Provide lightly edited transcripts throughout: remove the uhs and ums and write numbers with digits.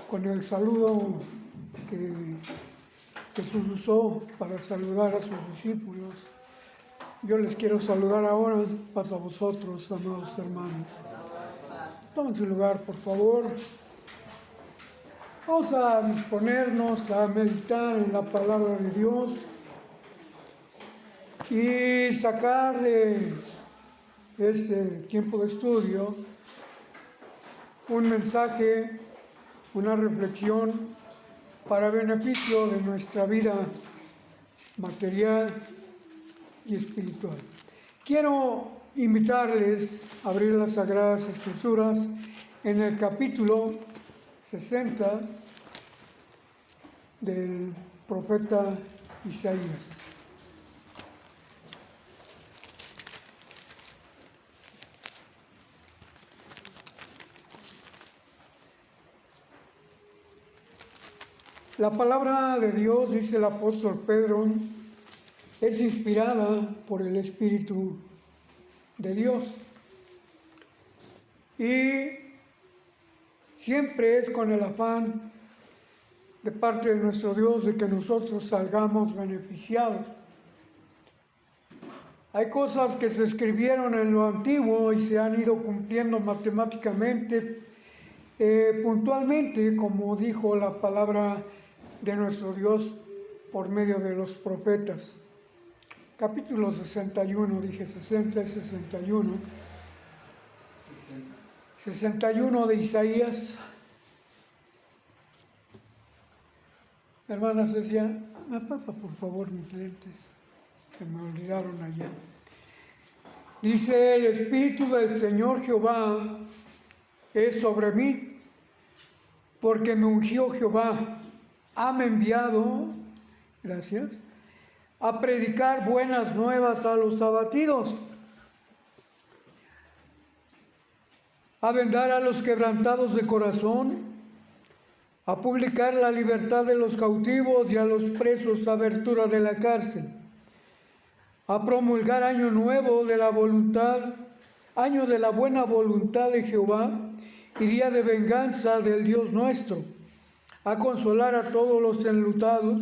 con el saludo que Jesús usó para saludar a sus discípulos. Yo les quiero saludar ahora, pasa a vosotros, amados hermanos. Tomen su lugar, por favor. Vamos a disponernos a meditar en la palabra de Dios y sacar de este tiempo de estudio un mensaje, una reflexión para beneficio de nuestra vida material y espiritual. Quiero invitarles a abrir las Sagradas Escrituras en el capítulo 60 del profeta Isaías. La palabra de Dios, dice el apóstol Pedro, es inspirada por el Espíritu de Dios. Y siempre es con el afán de parte de nuestro Dios de que nosotros salgamos beneficiados. Hay cosas que se escribieron en lo antiguo y se han ido cumpliendo matemáticamente, puntualmente, como dijo la palabra de nuestro Dios por medio de los profetas. Capítulo 61, dije 60 y 61. 61 de Isaías. Hermana Cecia, me pasa por favor mis lentes, se me olvidaron allá. Dice: el Espíritu del Señor Jehová es sobre mí, porque me ungió Jehová. Me enviado, gracias, a predicar buenas nuevas a los abatidos, a vendar a los quebrantados de corazón, a publicar la libertad de los cautivos y a los presos abertura de la cárcel, a promulgar año nuevo de la voluntad, año de la buena voluntad de Jehová y día de venganza del Dios nuestro, a consolar a todos los enlutados,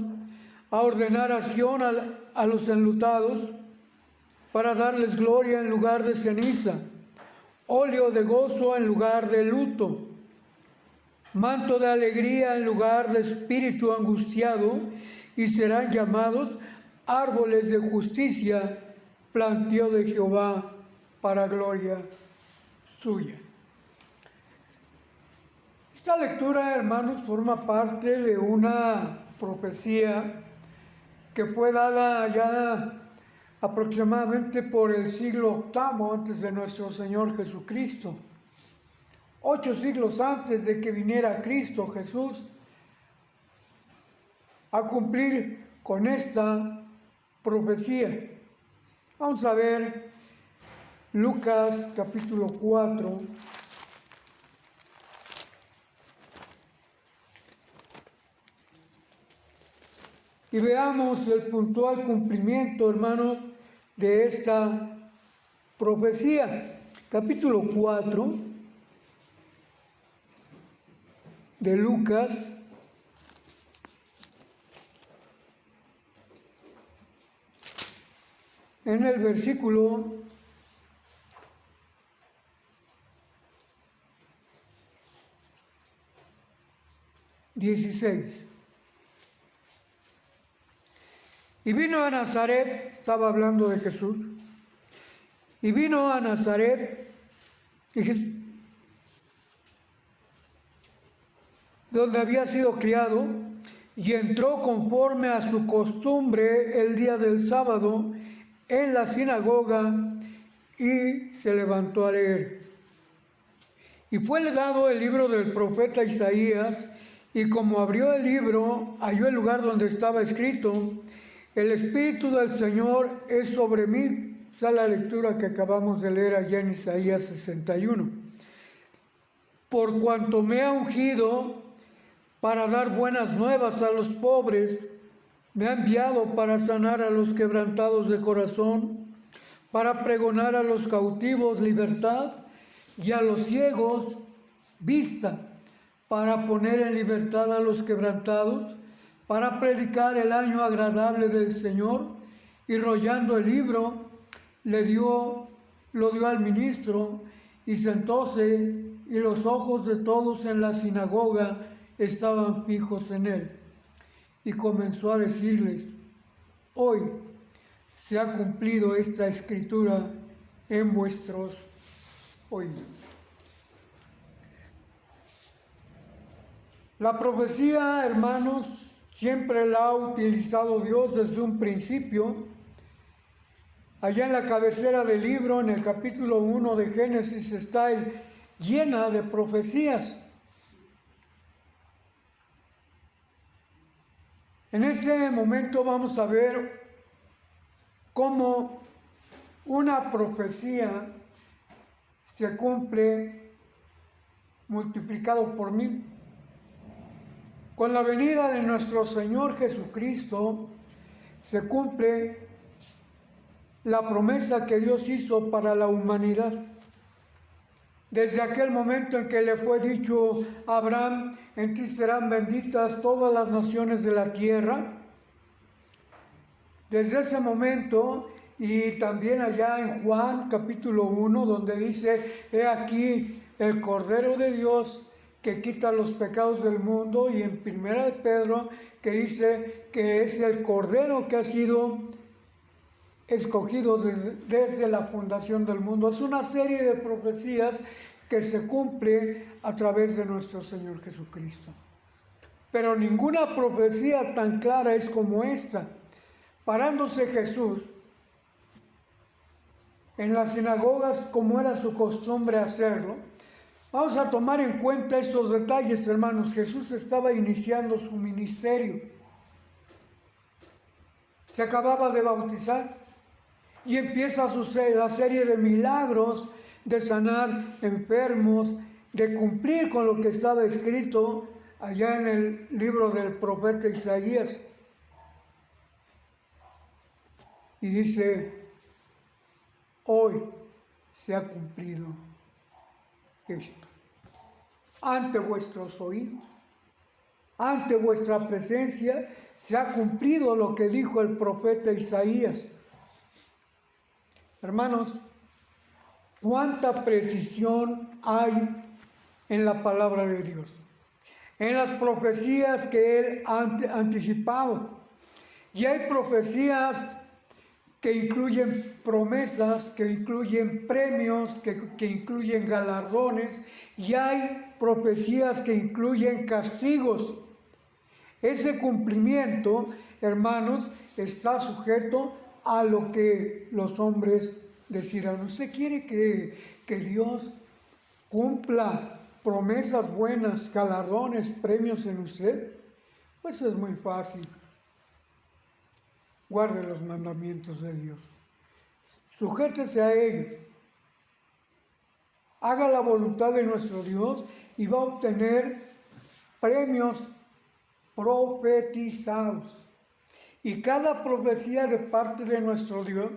a ordenar acción a los enlutados, para darles gloria en lugar de ceniza, óleo de gozo en lugar de luto, manto de alegría en lugar de espíritu angustiado, y serán llamados árboles de justicia, plantío de Jehová para gloria suya. Esta lectura, hermanos, forma parte de una profecía que fue dada ya aproximadamente por el siglo VIII antes de nuestro Señor Jesucristo. 8 siglos antes de que viniera Cristo Jesús a cumplir con esta profecía. Vamos a ver Lucas capítulo 4. Y veamos el puntual cumplimiento, hermano, de esta profecía. Capítulo 4 de Lucas. En el versículo 16. Y vino a Nazaret, estaba hablando de Jesús, y vino a Nazaret, donde había sido criado, y entró conforme a su costumbre el día del sábado en la sinagoga, y se levantó a leer. Y fuele dado el libro del profeta Isaías, y como abrió el libro, halló el lugar donde estaba escrito: el Espíritu del Señor es sobre mí. Esa es la lectura que acabamos de leer allá en Isaías 61. Por cuanto me ha ungido para dar buenas nuevas a los pobres, me ha enviado para sanar a los quebrantados de corazón, para pregonar a los cautivos libertad y a los ciegos vista, para poner en libertad a los quebrantados, para predicar el año agradable del Señor. Y rollando el libro, lo dio al ministro, y sentóse, y los ojos de todos en la sinagoga estaban fijos en él. Y comenzó a decirles: hoy se ha cumplido esta escritura en vuestros oídos. La profecía, hermanos, siempre la ha utilizado Dios desde un principio. Allá en la cabecera del libro, en el capítulo 1 de Génesis, está llena de profecías. En este momento vamos a ver cómo una profecía se cumple multiplicado por 1000. Con la venida de nuestro Señor Jesucristo se cumple la promesa que Dios hizo para la humanidad. Desde aquel momento en que le fue dicho a Abraham: en ti serán benditas todas las naciones de la tierra. Desde ese momento, y también allá en Juan capítulo 1, donde dice: he aquí el Cordero de Dios que quita los pecados del mundo, y en Primera de Pedro, que dice que es el Cordero que ha sido escogido desde la fundación del mundo. Es una serie de profecías que se cumple a través de nuestro Señor Jesucristo. Pero ninguna profecía tan clara es como esta. Parándose Jesús en las sinagogas, como era su costumbre hacerlo, vamos a tomar en cuenta estos detalles, hermanos. Jesús estaba iniciando su ministerio. Se acababa de bautizar y empieza la serie de milagros, de sanar enfermos, de cumplir con lo que estaba escrito allá en el libro del profeta Isaías. Y dice: hoy se ha cumplido esto ante vuestros oídos, ante vuestra presencia se ha cumplido lo que dijo el profeta Isaías. Hermanos, cuánta precisión hay en la palabra de Dios, en las profecías que Él ha anticipado. Y hay profecías que incluyen promesas, que incluyen premios, que incluyen galardones, y hay profecías que incluyen castigos. Ese cumplimiento, hermanos, está sujeto a lo que los hombres decidan. ¿Usted quiere que Dios cumpla promesas buenas, galardones, premios en usted? Pues es muy fácil. Guarde los mandamientos de Dios. Sujétese a ellos. Haga la voluntad de nuestro Dios y va a obtener premios profetizados. Y cada profecía de parte de nuestro Dios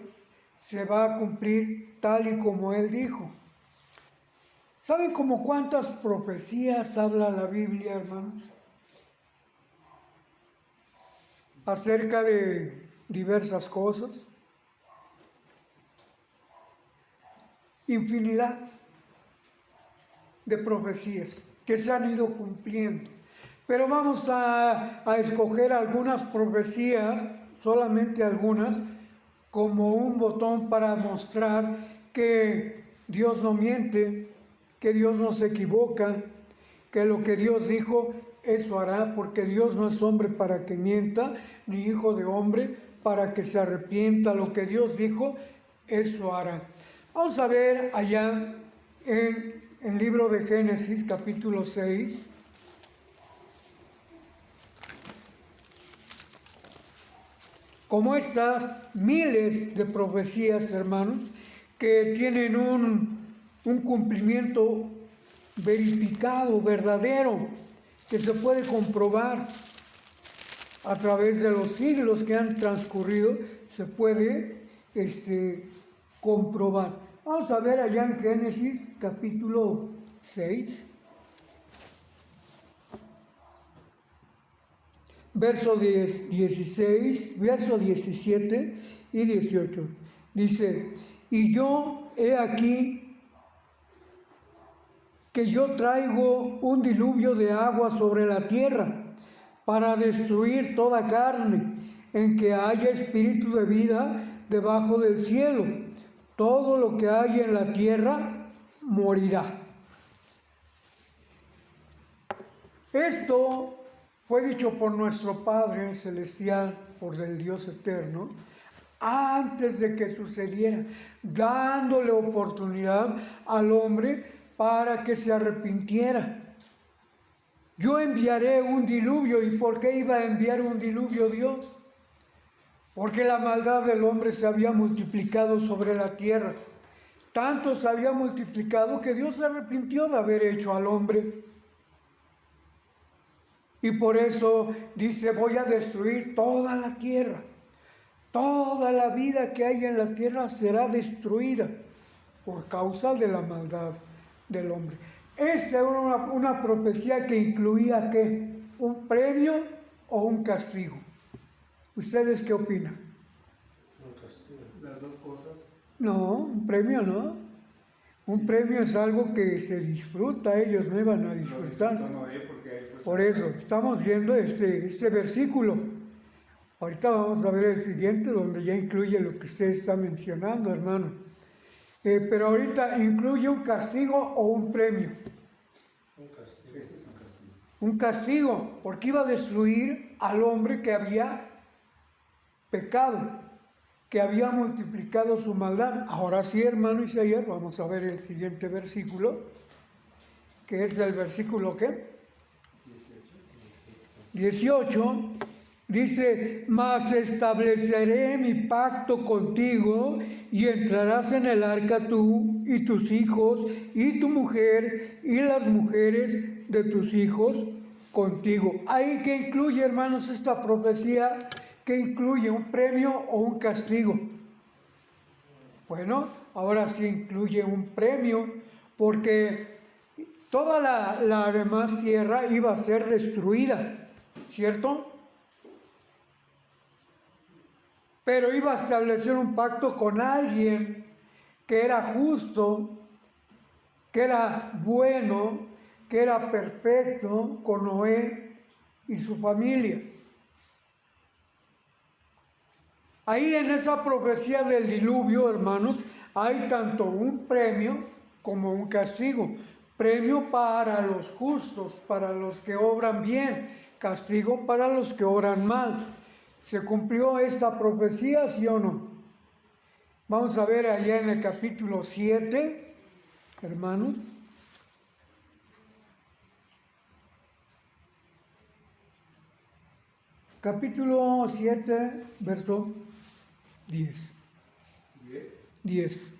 se va a cumplir tal y como Él dijo. ¿Saben como cuántas profecías habla la Biblia, hermanos? Acerca de diversas cosas. Infinidad de profecías que se han ido cumpliendo. Pero vamos a escoger algunas profecías, solamente algunas, como un botón para mostrar que Dios no miente, que Dios no se equivoca, que lo que Dios dijo, eso hará, porque Dios no es hombre para que mienta, ni hijo de hombre para que se arrepienta. Lo que Dios dijo, eso hará. Vamos a ver allá en el libro de Génesis, capítulo 6. Como estas miles de profecías, hermanos, que tienen un cumplimiento verificado, verdadero, que se puede comprobar a través de los siglos que han transcurrido, se puede comprobar. Vamos a ver allá en Génesis capítulo 6. verso 16, verso 17 y 18. Dice, y yo he aquí que yo traigo un diluvio de agua sobre la tierra para destruir toda carne, en que haya espíritu de vida debajo del cielo. Todo lo que hay en la tierra morirá. Esto fue dicho por nuestro Padre Celestial, por el Dios Eterno, antes de que sucediera, dándole oportunidad al hombre para que se arrepintiera. Yo enviaré un diluvio. ¿Y por qué iba a enviar un diluvio Dios? Porque la maldad del hombre se había multiplicado sobre la tierra. Tanto se había multiplicado que Dios se arrepintió de haber hecho al hombre. Y por eso dice, voy a destruir toda la tierra. Toda la vida que hay en la tierra será destruida por causa de la maldad del hombre. Esta era una profecía que incluía ¿qué? ¿Un premio o un castigo? ¿Ustedes qué opinan? Un castigo. Las dos cosas. No, un premio no. Un premio es algo que se disfruta, ellos no iban a disfrutar. Por eso, estamos viendo este versículo. Ahorita vamos a ver el siguiente, donde ya incluye lo que usted está mencionando, hermano. Pero ahorita incluye un castigo o un premio. Un castigo. Este es un castigo. Un castigo, porque iba a destruir al hombre que había pecado, que había multiplicado su maldad. Ahora sí, hermano Isaías, vamos a ver el siguiente versículo, que es el versículo ¿qué? 18. Dice, mas estableceré mi pacto contigo y entrarás en el arca tú y tus hijos y tu mujer y las mujeres de tus hijos contigo. Ahí que incluye, hermanos, esta profecía, que incluye un premio o un castigo. Bueno, ahora sí incluye un premio, porque toda la demás tierra iba a ser destruida, ¿cierto? Pero iba a establecer un pacto con alguien que era justo, que era bueno, que era perfecto, con Noé y su familia. Ahí en esa profecía del diluvio, hermanos, hay tanto un premio como un castigo. Premio para los justos, para los que obran bien, castigo para los que obran mal. ¿Se cumplió esta profecía, sí o no? Vamos a ver allá en el capítulo 7, hermanos. Capítulo 7, verso 10. 10.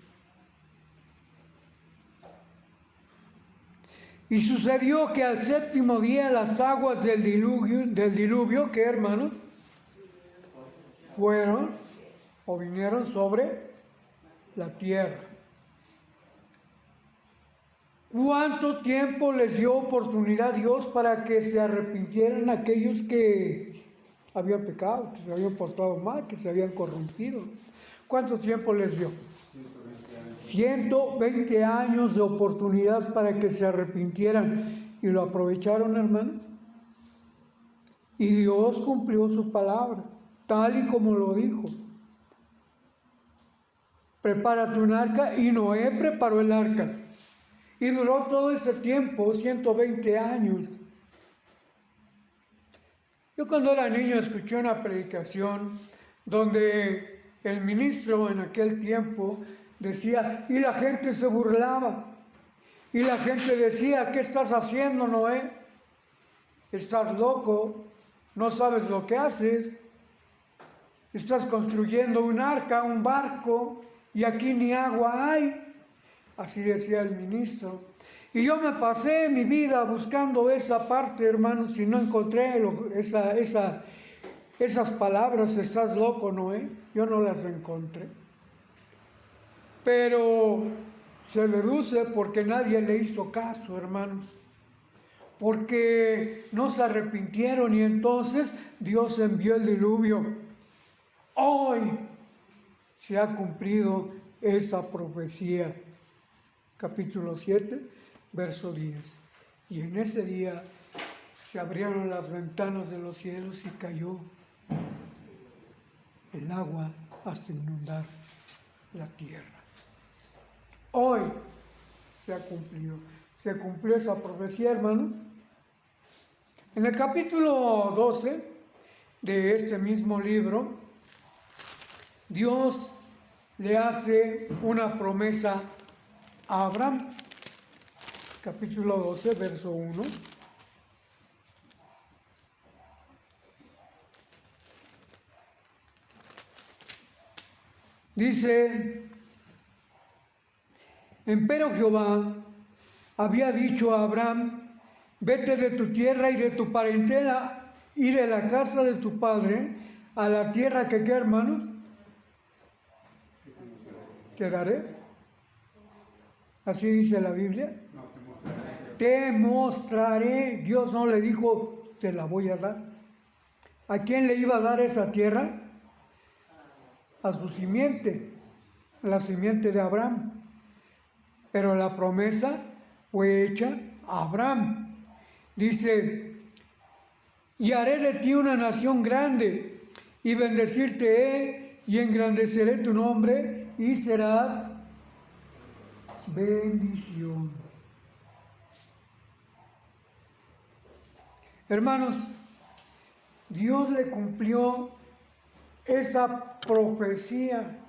Y sucedió que al séptimo día las aguas del diluvio, ¿qué, hermanos? Fueron o vinieron sobre la tierra. ¿Cuánto tiempo les dio oportunidad Dios para que se arrepintieran aquellos que habían pecado, que se habían portado mal, que se habían corrompido? ¿Cuánto tiempo les dio? 120 años de oportunidad para que se arrepintieran. ¿Y lo aprovecharon, hermano? Y Dios cumplió su palabra, tal y como lo dijo. Prepárate un arca, y Noé preparó el arca. Y duró todo ese tiempo, 120 años. Yo cuando era niño escuché una predicación donde el ministro en aquel tiempo decía, y la gente se burlaba, y la gente decía, ¿qué estás haciendo, Noé? Estás loco, no sabes lo que haces, estás construyendo un arca, un barco, y aquí ni agua hay. Así decía el ministro. Y yo me pasé mi vida buscando esa parte, hermanos, y no encontré esas palabras, estás loco, Noé. Yo no las encontré. Pero se deduce porque nadie le hizo caso, hermanos. porque no se arrepintieron y entonces Dios envió el diluvio. Hoy se ha cumplido esa profecía. Capítulo 7, verso 10. Y en ese día se abrieron las ventanas de los cielos y cayó el agua hasta inundar la tierra. Hoy se ha cumplido. Se cumplió esa profecía, hermanos. En el capítulo 12 de este mismo libro, Dios le hace una promesa a Abraham. Capítulo 12, verso 1. Dice: empero Jehová había dicho a Abraham: vete de tu tierra y de tu parentela y de la casa de tu padre a la tierra que, ¿qué, hermanos? Te daré. Así dice la Biblia. No, te mostraré. Te mostraré. Dios no le dijo, te la voy a dar. ¿A quién le iba a dar esa tierra? A su simiente, la simiente de Abraham. Pero la promesa fue hecha a Abraham. Dice: y haré de ti una nación grande, y bendecirte he, y engrandeceré tu nombre, y serás bendición. Hermanos, Dios le cumplió esa profecía,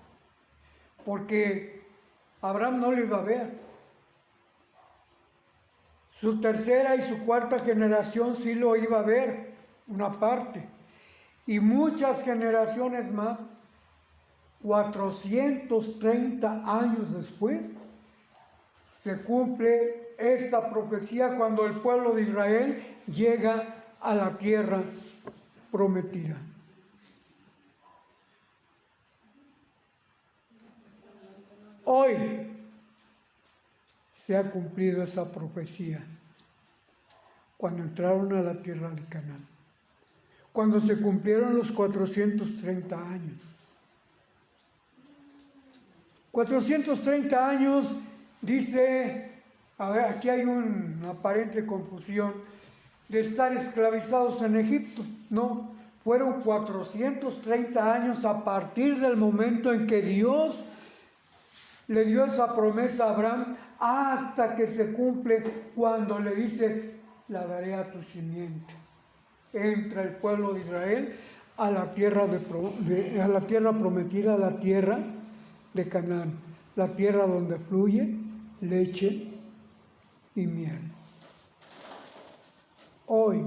porque Abraham no lo iba a ver. Su tercera y su cuarta generación sí lo iba a ver, una parte. Y muchas generaciones más, 430 años después, se cumple esta profecía cuando el pueblo de Israel llega a la tierra prometida. Hoy se ha cumplido esa profecía cuando entraron a la tierra de Canaán, cuando se cumplieron los 430 años. 430 años, dice, a ver, aquí hay una aparente confusión, de estar esclavizados en Egipto. No, fueron 430 años a partir del momento en que Dios le dio esa promesa a Abraham, hasta que se cumple cuando le dice: la daré a tu simiente. Entra el pueblo de Israel a la tierra, a la tierra prometida, a la tierra de Canaán, la tierra donde fluye leche y miel. Hoy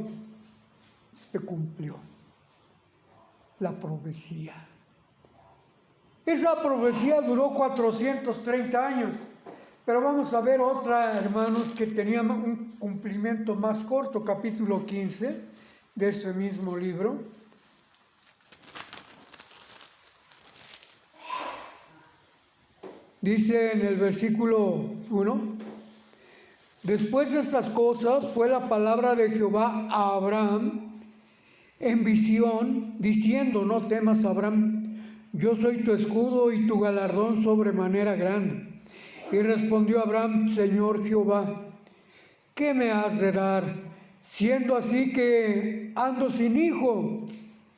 se cumplió la profecía. Esa profecía duró 430 años, pero vamos a ver otra, hermanos, que tenía un cumplimiento más corto, capítulo 15 de este mismo libro. Dice en el versículo 1: después de estas cosas fue la palabra de Jehová a Abraham en visión, diciendo: no temas, Abraham, yo soy tu escudo y tu galardón sobremanera grande. Y respondió Abraham: Señor Jehová, ¿qué me has de dar, siendo así que ando sin hijo?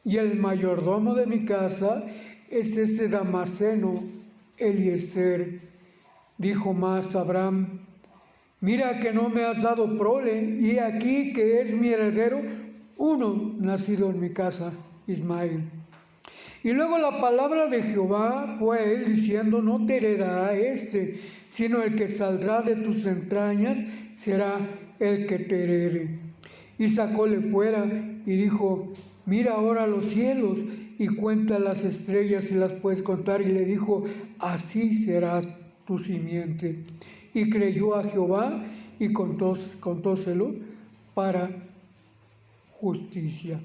Y el mayordomo de mi casa es ese Damaseno, Eliezer. Dijo más Abraham: mira que no me has dado prole, y aquí que es mi heredero uno nacido en mi casa, Ismael. Y luego la palabra de Jehová fue a él diciendo: no te heredará este, sino el que saldrá de tus entrañas será el que te herede. Y sacóle fuera y dijo: mira ahora los cielos y cuenta las estrellas si las puedes contar. Y le dijo: así será tu simiente. Y creyó a Jehová y contóselo para justicia.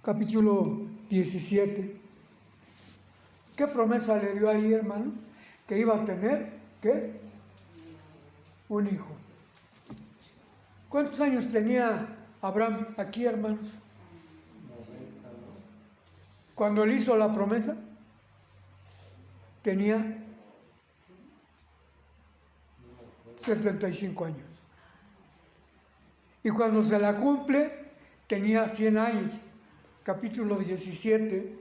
Capítulo 17. ¿Qué promesa le dio ahí, hermano? Que iba a tener, ¿qué? Un hijo. ¿Cuántos años tenía Abraham aquí, hermanos? 90, ¿no? Cuando él hizo la promesa, tenía 75 años. Y cuando se la cumple, tenía 100 años. Capítulo 17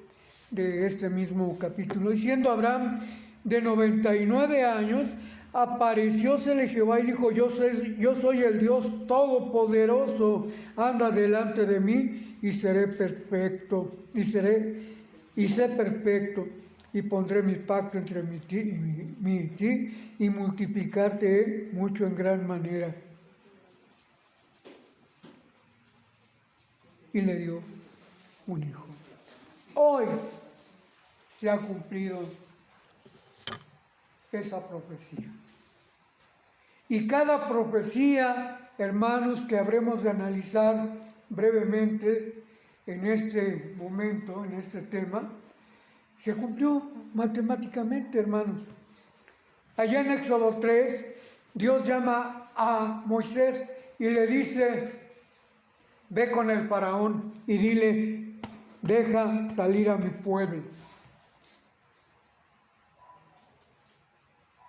de este mismo capítulo. Y siendo Abraham de 99 años, apareciósele Jehová y dijo: yo soy el Dios Todopoderoso, anda delante de mí y seré perfecto, y sé perfecto, y pondré mi pacto entre mí y ti, y multiplicarte mucho en gran manera. Y le dio un hijo. Hoy se ha cumplido esa profecía. Y cada profecía, hermanos, que habremos de analizar brevemente en este momento, en este tema, se cumplió matemáticamente, hermanos. Allá en Éxodo 3, Dios llama a Moisés y le dice: ve con el faraón y dile: deja salir a mi pueblo.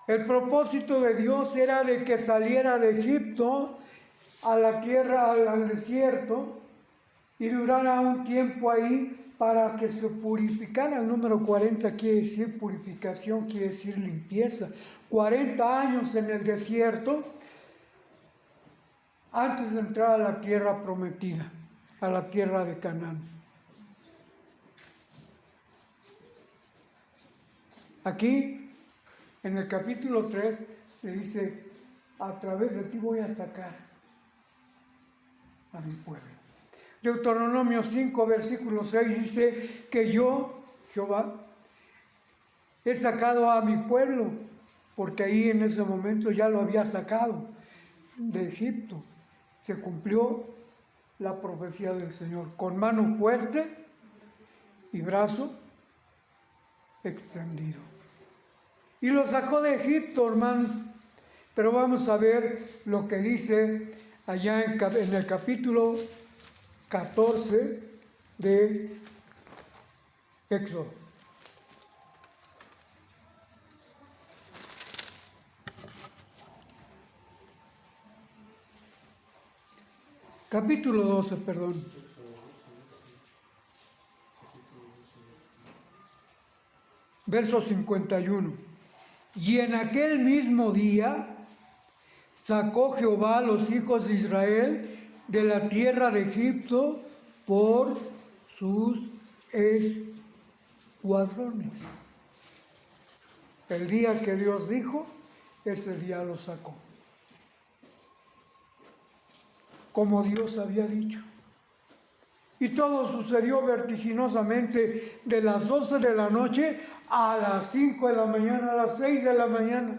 El propósito de Dios era de que saliera de Egipto a la tierra, al desierto, y durara un tiempo ahí para que se purificara. El número 40 quiere decir purificación, quiere decir limpieza. 40 años en el desierto antes de entrar a la tierra prometida, a la tierra de Canaán. Aquí, en el capítulo 3, le dice: a través de ti voy a sacar a mi pueblo. Deuteronomio 5, versículo 6 dice que yo, Jehová, he sacado a mi pueblo, porque ahí en ese momento ya lo había sacado de Egipto. Se cumplió la profecía del Señor, con mano fuerte y brazo extendido. Y lo sacó de Egipto, hermanos. Pero vamos a ver lo que dice allá en el capítulo 14 de Éxodo. Capítulo 12, perdón. Verso 51. Y en aquel mismo día sacó Jehová a los hijos de Israel de la tierra de Egipto por sus escuadrones. El día que Dios dijo, ese día los sacó. Como Dios había dicho. Y todo sucedió vertiginosamente de las 12 de la noche a las 5 de la mañana, a las 6 de la mañana.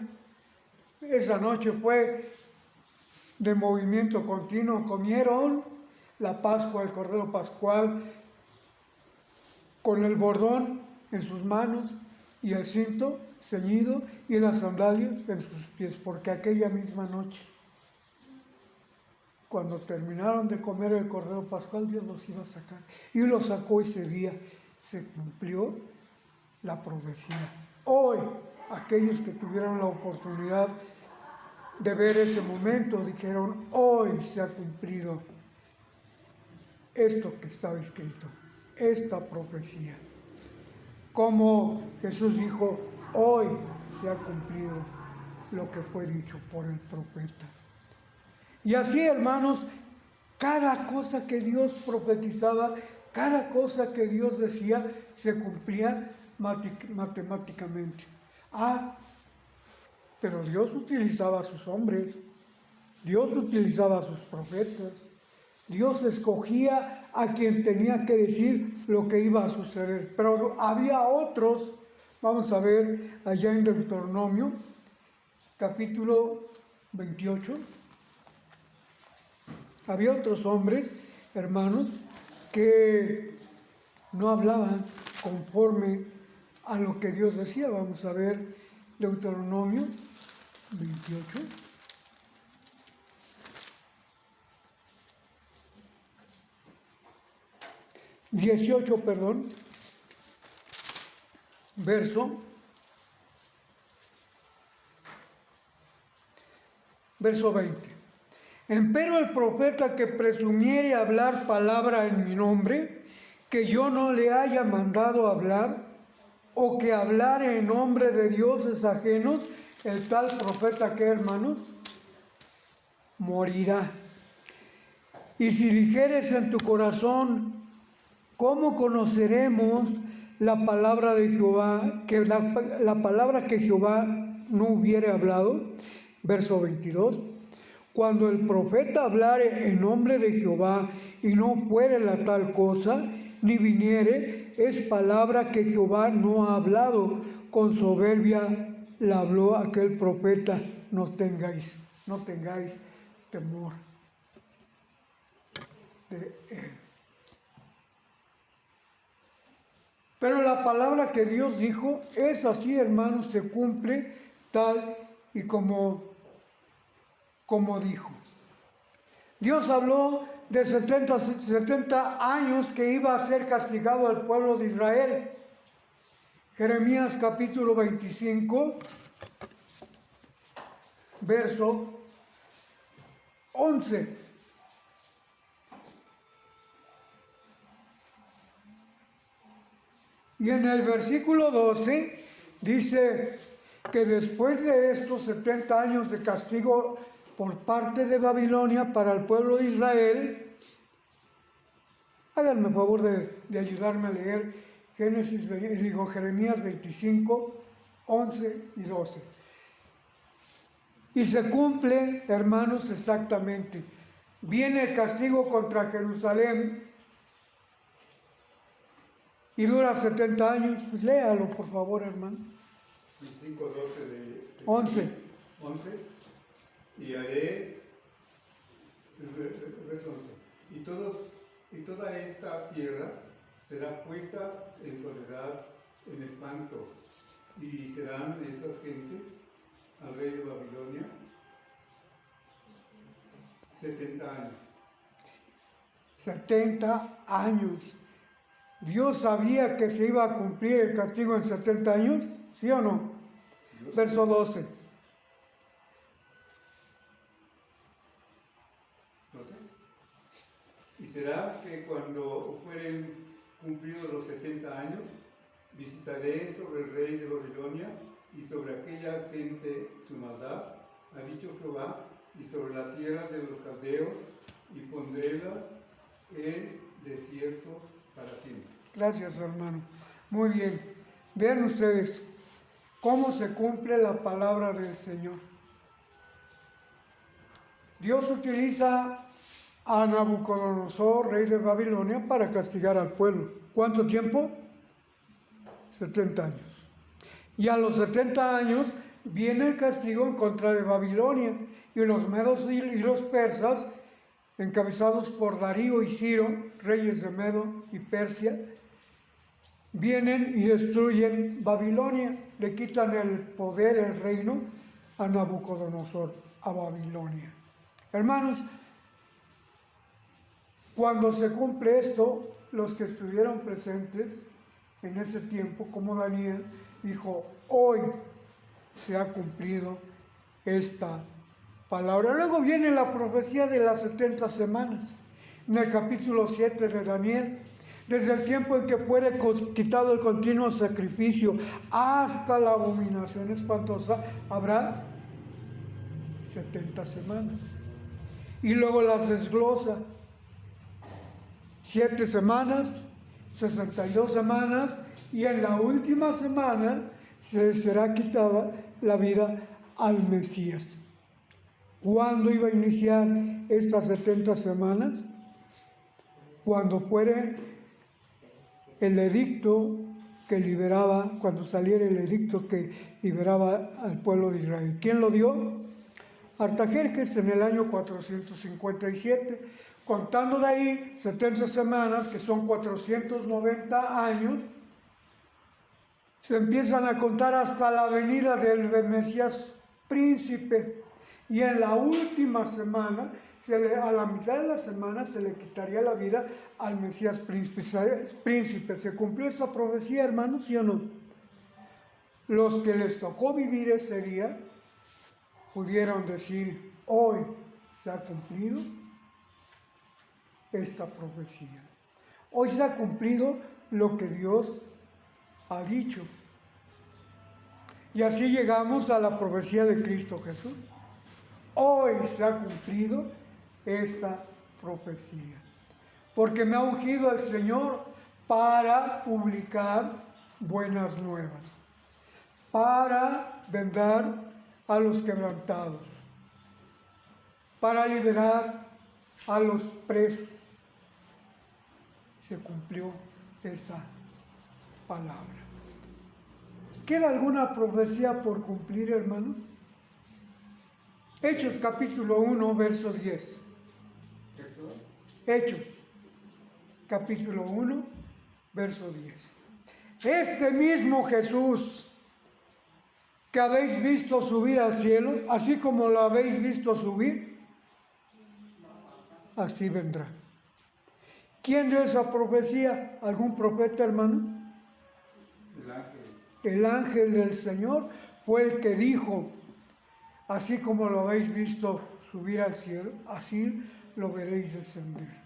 Esa noche fue de movimiento continuo. Comieron la Pascua, el Cordero Pascual, con el bordón en sus manos y el cinto ceñido y las sandalias en sus pies, porque aquella misma noche, cuando terminaron de comer el Cordero Pascual, Dios los iba a sacar. Y los sacó ese día. Se cumplió la profecía. Hoy, aquellos que tuvieron la oportunidad de ver ese momento, dijeron: hoy se ha cumplido esto que estaba escrito, esta profecía. Como Jesús dijo: hoy se ha cumplido lo que fue dicho por el profeta. Y así, hermanos, cada cosa que Dios profetizaba, cada cosa que Dios decía, se cumplía matemáticamente. Pero Dios utilizaba a sus hombres, Dios utilizaba a sus profetas, Dios escogía a quien tenía que decir lo que iba a suceder. Pero había otros, vamos a ver allá en Deuteronomio, capítulo 28, había otros hombres, hermanos, que no hablaban conforme a lo que Dios decía. Vamos a ver Deuteronomio 28. 18, perdón, verso 20. Empero el profeta que presumiere hablar palabra en mi nombre, que yo no le haya mandado hablar, o que hablare en nombre de dioses ajenos, el tal profeta que, hermanos, morirá. Y si dijeres en tu corazón, ¿cómo conoceremos la palabra de Jehová, que la palabra que Jehová no hubiere hablado? Verso 22. Cuando el profeta hablare en nombre de Jehová y no fuere la tal cosa, ni viniere, es palabra que Jehová no ha hablado. Con soberbia la habló aquel profeta. No tengáis temor de él. Pero la palabra que Dios dijo es así, hermanos, se cumple tal y como dijo. Dios habló de 70 años que iba a ser castigado al pueblo de Israel. Jeremías capítulo 25, verso 11. Y en el versículo 12 dice que después de estos 70 años de castigo por parte de Babilonia para el pueblo de Israel, háganme favor de ayudarme a leer Jeremías 25, 11 y 12. Y se cumple, hermanos, exactamente. Viene el castigo contra Jerusalén y dura 70 años. Pues léalo, por favor, hermano. 25, 12 de 11. Y haré, verso 11, y toda esta tierra será puesta en soledad, en espanto, y serán estas gentes al rey de Babilonia 70 años. 70 años. ¿Dios sabía que se iba a cumplir el castigo en 70 años? ¿Sí o no? Verso 12. Y será que cuando fueren cumplidos los 70 años, visitaré sobre el rey de Babilonia y sobre aquella gente su maldad, ha dicho Jehová, y sobre la tierra de los caldeos, y pondréla en desierto para siempre. Gracias, hermano. Muy bien. Vean ustedes cómo se cumple la palabra del Señor. Dios utiliza a Nabucodonosor, rey de Babilonia, para castigar al pueblo. ¿Cuánto tiempo? 70 años. Y a los 70 años viene el castigo en contra de Babilonia, y los medos y los persas, encabezados por Darío y Ciro, reyes de Medo y Persia, vienen y destruyen Babilonia, le quitan el poder, el reino a Nabucodonosor, a Babilonia. Hermanos, cuando se cumple esto, los que estuvieron presentes en ese tiempo, como Daniel, dijo, hoy se ha cumplido esta palabra. Luego viene la profecía de las 70 semanas, en el capítulo 7 de Daniel. Desde el tiempo en que fuere quitado el continuo sacrificio hasta la abominación espantosa, habrá 70 semanas. Y luego las desglosa. 7 semanas, 62 semanas, y en la última semana se será quitada la vida al Mesías. ¿Cuándo iba a iniciar estas 70 semanas? Cuando fuere el edicto que liberaba, cuando saliera el edicto que liberaba al pueblo de Israel. ¿Quién lo dio? Artajerjes en el año 457. Contando de ahí 70 semanas, que son 490 años, se empiezan a contar hasta la venida del Mesías príncipe. Y en la última semana a la mitad de la semana se le quitaría la vida al Mesías príncipe. ¿Se cumplió esta profecía, hermanos, sí o no? Los que les tocó vivir ese día pudieron decir, hoy se ha cumplido esta profecía. Hoy se ha cumplido lo que Dios ha dicho. Y así llegamos a la profecía de Cristo Jesús. Hoy se ha cumplido esta profecía. Porque me ha ungido el Señor para publicar buenas nuevas, para vendar a los quebrantados, para liberar a los presos. Se cumplió esa palabra. ¿Queda alguna profecía por cumplir, hermanos? Hechos capítulo 1, verso 10. Hechos capítulo 1, verso 10. Este mismo Jesús que habéis visto subir al cielo, así como lo habéis visto subir, así vendrá. ¿Quién dio esa profecía? ¿Algún profeta, hermano? El ángel. El ángel del Señor fue el que dijo, así como lo habéis visto subir al cielo, así lo veréis descender.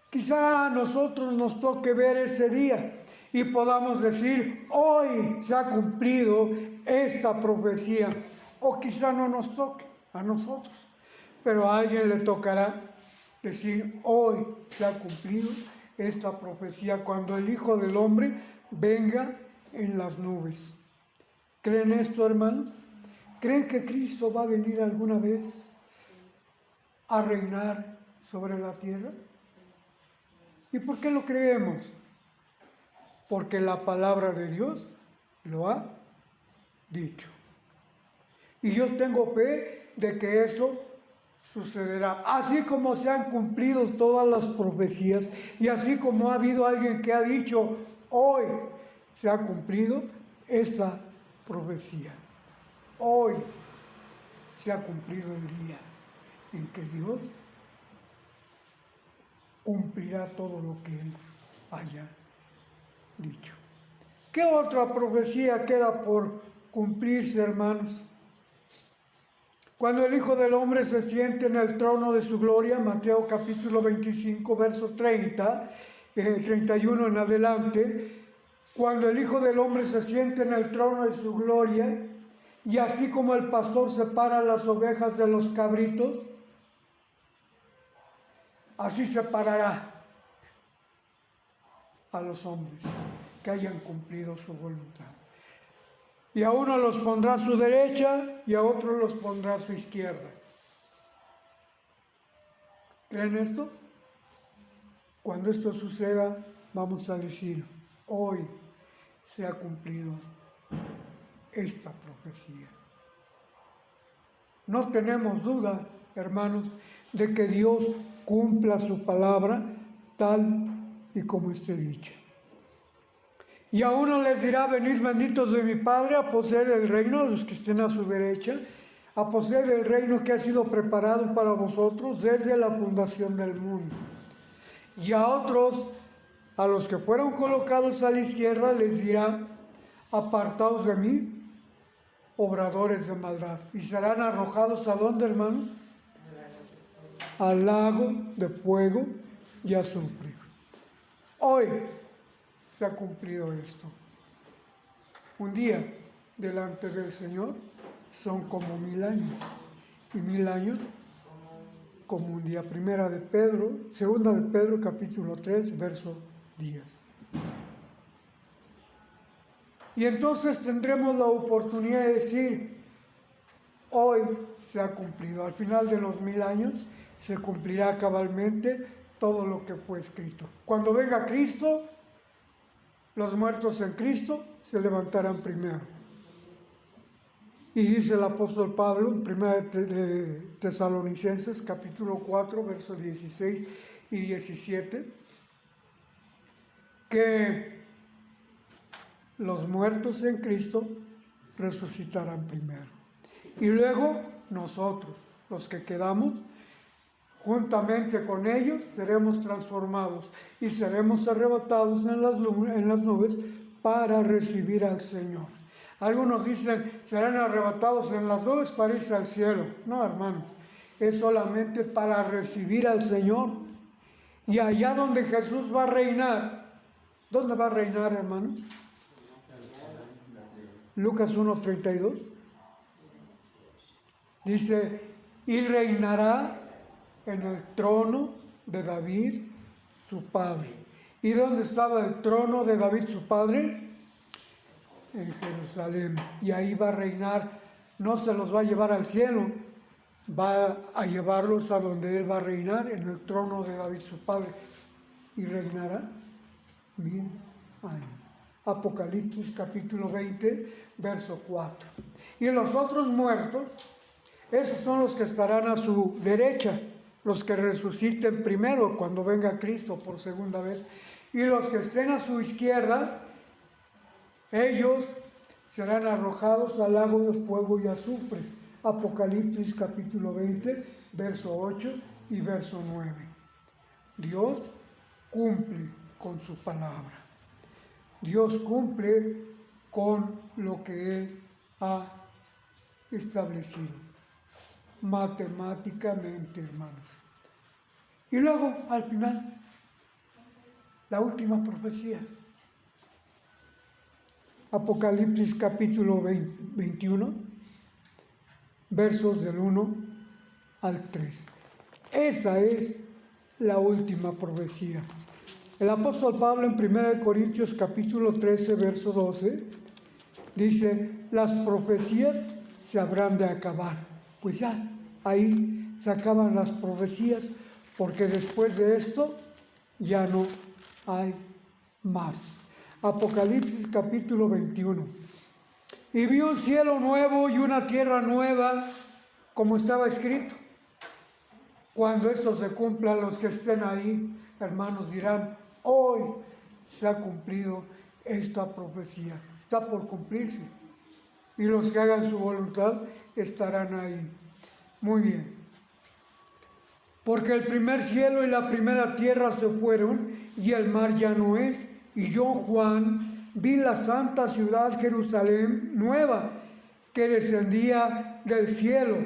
Quizá a nosotros nos toque ver ese día y podamos decir, hoy se ha cumplido esta profecía. O quizá no nos toque a nosotros, pero a alguien le tocará decir, hoy se ha cumplido esta profecía cuando el Hijo del Hombre venga en las nubes. ¿Creen esto, hermanos? ¿Creen que Cristo va a venir alguna vez a reinar sobre la tierra? ¿Y por qué lo creemos? Porque la palabra de Dios lo ha dicho. Y yo tengo fe de que eso sucederá. Así como se han cumplido todas las profecías y así como ha habido alguien que ha dicho, hoy se ha cumplido esta profecía. Hoy se ha cumplido el día en que Dios cumplirá todo lo que Él haya dicho. ¿Qué otra profecía queda por cumplirse, hermanos? Cuando el Hijo del Hombre se siente en el trono de su gloria, Mateo capítulo 25, verso 30, 31 en adelante, cuando el Hijo del Hombre se siente en el trono de su gloria, y así como el pastor separa las ovejas de los cabritos, así separará a los hombres que hayan cumplido su voluntad. Y a uno los pondrá a su derecha y a otros los pondrá a su izquierda. ¿Creen esto? Cuando esto suceda, vamos a decir, hoy se ha cumplido esta profecía. No tenemos duda, hermanos, de que Dios cumpla su palabra tal y como esté dicha. Y a uno les dirá, venid benditos de mi Padre a poseer el reino, los que estén a su derecha, a poseer el reino que ha sido preparado para vosotros desde la fundación del mundo. Y a otros, a los que fueron colocados a la izquierda, les dirá, apartaos de mí, obradores de maldad. Y serán arrojados ¿a dónde, hermanos? Al lago de fuego y azufre. Hoy se ha cumplido esto. Un día delante del Señor son como 1000 años, y 1000 años como un día. Segunda de Pedro, capítulo 3, verso 10. Y entonces tendremos la oportunidad de decir, hoy se ha cumplido. Al final de los 1000 años se cumplirá cabalmente todo lo que fue escrito. Cuando venga Cristo, los muertos en Cristo se levantarán primero. Y dice el apóstol Pablo en 1 de Tesalonicenses, capítulo 4, versos 16 y 17, que los muertos en Cristo resucitarán primero. Y luego nosotros, los que quedamos, juntamente con ellos seremos transformados y seremos arrebatados en las nubes para recibir al Señor. Algunos dicen, serán arrebatados en las nubes para irse al cielo. No, hermanos, es solamente para recibir al Señor. Y allá donde Jesús va a reinar, ¿dónde va a reinar, hermanos? Lucas 1:32. Dice, y reinará en el trono de David, su padre. ¿Y dónde estaba el trono de David, su padre? En Jerusalén. Y ahí va a reinar. No se los va a llevar al cielo, va a llevarlos a donde él va a reinar, en el trono de David, su padre. Y reinará 1000 años. Apocalipsis capítulo 20, verso 4. Y los otros muertos, esos son los que estarán a su derecha, los que resuciten primero cuando venga Cristo por segunda vez. Y los que estén a su izquierda, ellos serán arrojados al lago de fuego y azufre. Apocalipsis capítulo 20, verso 8 y verso 9. Dios cumple con su palabra. Dios cumple con lo que Él ha establecido, matemáticamente, hermanos. Y luego, al final, la última profecía. Apocalipsis capítulo 21, versos del 1 al 3. Esa es la última profecía. El apóstol Pablo en 1 Corintios capítulo 13, verso 12, dice, las profecías se habrán de acabar. Pues ya, ahí se acaban las profecías, porque después de esto ya no hay más. Apocalipsis capítulo 21. Y vi un cielo nuevo y una tierra nueva, como estaba escrito. Cuando esto se cumpla, los que estén ahí, hermanos, dirán, hoy se ha cumplido esta profecía, está por cumplirse. Y los que hagan su voluntad estarán ahí. Muy bien. Porque el primer cielo y la primera tierra se fueron y el mar ya no es. Y yo, Juan, vi la santa ciudad Jerusalén nueva, que descendía del cielo,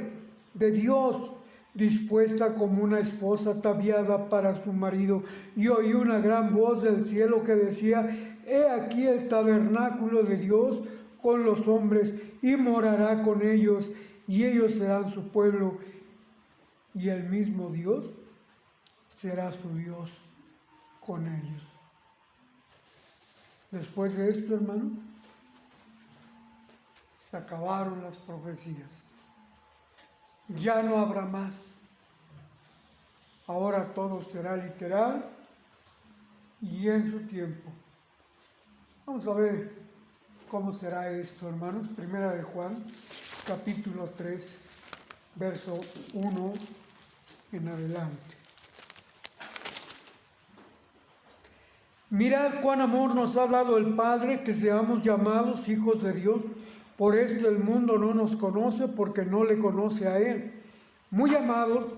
de Dios, dispuesta como una esposa ataviada para su marido. Y oí una gran voz del cielo que decía, he aquí el tabernáculo de Dios con los hombres, y morará con ellos, y ellos serán su pueblo, y el mismo Dios será su Dios con ellos. Después de esto, hermano, se acabaron las profecías. Ya no habrá más. Ahora todo será literal y en su tiempo. Vamos a ver cómo será esto, hermanos. Primera de Juan, capítulo 3, verso 1 en adelante. Mirad cuán amor nos ha dado el Padre, que seamos llamados hijos de Dios. Por esto el mundo no nos conoce, porque no le conoce a Él. Muy amados,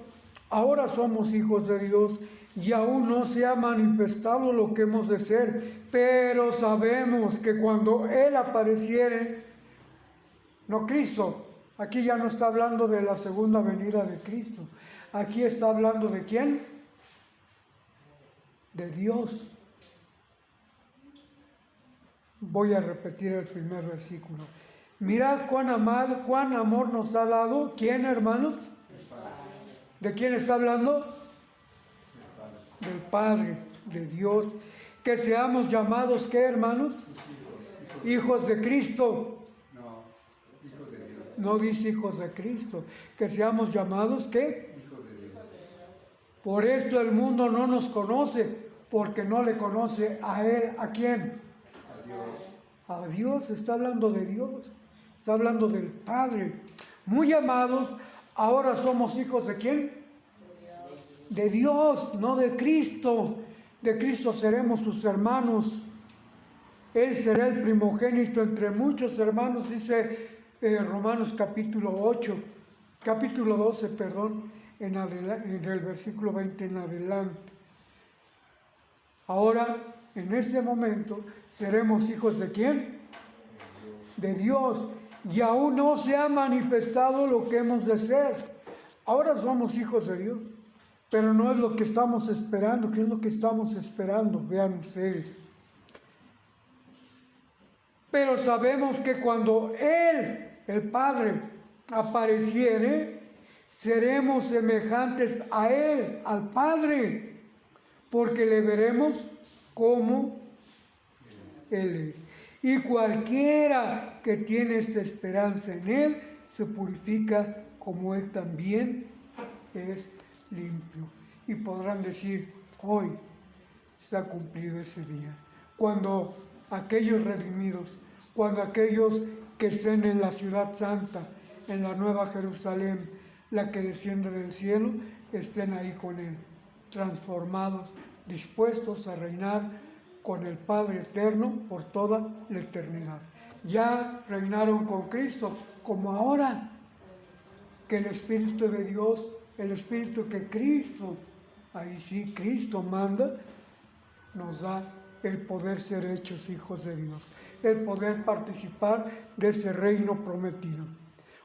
ahora somos hijos de Dios, y aún no se ha manifestado lo que hemos de ser, pero sabemos que cuando Él apareciere, no Cristo, aquí ya no está hablando de la segunda venida de Cristo, aquí está hablando ¿de quién? De Dios. Voy a repetir el primer versículo. Mirad cuán amor nos ha dado. ¿Quién, hermanos? ¿De quién está hablando? Del Padre, de Dios. Que seamos llamados, ¿qué, hermanos? Hijos de Cristo. No, hijos de Dios. No dice hijos de Cristo. Que seamos llamados, ¿qué? Hijos de Dios. Por esto el mundo no nos conoce, porque no le conoce a Él. ¿A quién? A Dios, está hablando de Dios, está hablando del Padre. Muy amados, ahora somos hijos ¿de quién? De Dios, no de Cristo. De Cristo seremos sus hermanos. Él será el primogénito entre muchos hermanos, dice Romanos capítulo 8. capítulo 12, perdón, del versículo 20 en adelante. Ahora, en este momento, seremos hijos ¿de quién? De Dios. Y aún no se ha manifestado lo que hemos de ser. Ahora somos hijos de Dios, pero no es lo que estamos esperando. ¿Qué es lo que estamos esperando? Vean ustedes. Pero sabemos que cuando Él, el Padre, apareciere, seremos semejantes a Él, al Padre, porque le veremos como Él es. Y cualquiera que tiene esta esperanza en Él, se purifica como Él también es limpio. Y podrán decir, hoy se ha cumplido ese día. Cuando aquellos redimidos, cuando aquellos que estén en la ciudad santa, en la nueva Jerusalén, la que desciende del cielo, estén ahí con Él, transformados, dispuestos a reinar con el Padre eterno por toda la eternidad. Ya reinaron con Cristo, como ahora que el Espíritu de Dios, el Espíritu que Cristo, ahí sí, Cristo manda, nos da el poder ser hechos hijos de Dios, el poder participar de ese reino prometido.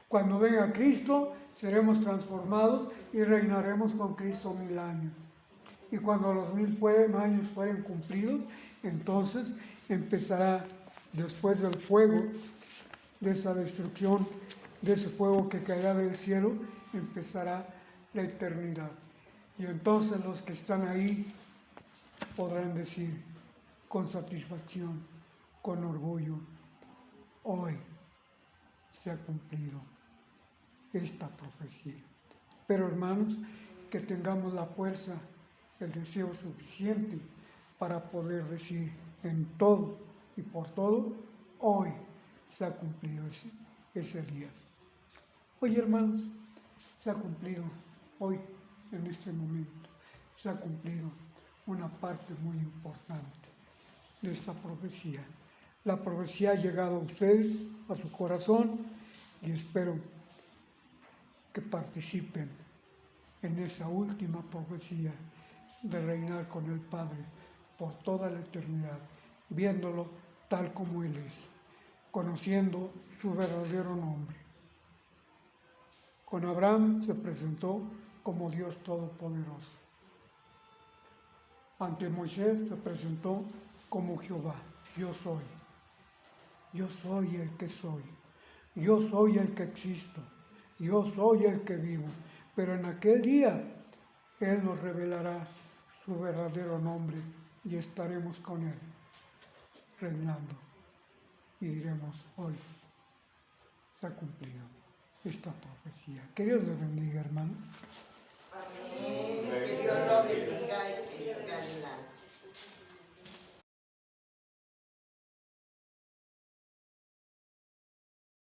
Cuando venga Cristo, seremos transformados y reinaremos con Cristo 1000 años. Y cuando los 1000 años fueren cumplidos, entonces empezará, después del fuego, de esa destrucción, de ese fuego que caerá del cielo, empezará la eternidad. Y entonces los que están ahí podrán decir con satisfacción, con orgullo, hoy se ha cumplido esta profecía. Pero hermanos, que tengamos la fuerza, el deseo suficiente para poder decir en todo y por todo, hoy se ha cumplido ese día. Hoy, hermanos, se ha cumplido hoy, en este momento, se ha cumplido una parte muy importante de esta profecía. La profecía ha llegado a ustedes, a su corazón, y espero que participen en esa última profecía de reinar con el Padre por toda la eternidad, viéndolo tal como Él es, conociendo su verdadero nombre. Con Abraham se presentó como Dios Todopoderoso. Ante Moisés se presentó como Jehová, yo soy. Yo soy el que soy. Yo soy el que existo. Yo soy el que vivo. Pero en aquel día Él nos revelará su verdadero nombre y estaremos con Él, reinando. Y diremos, hoy se ha cumplido esta profecía. Que Dios le bendiga, hermano. Amén. Que Dios lo bendiga y que siga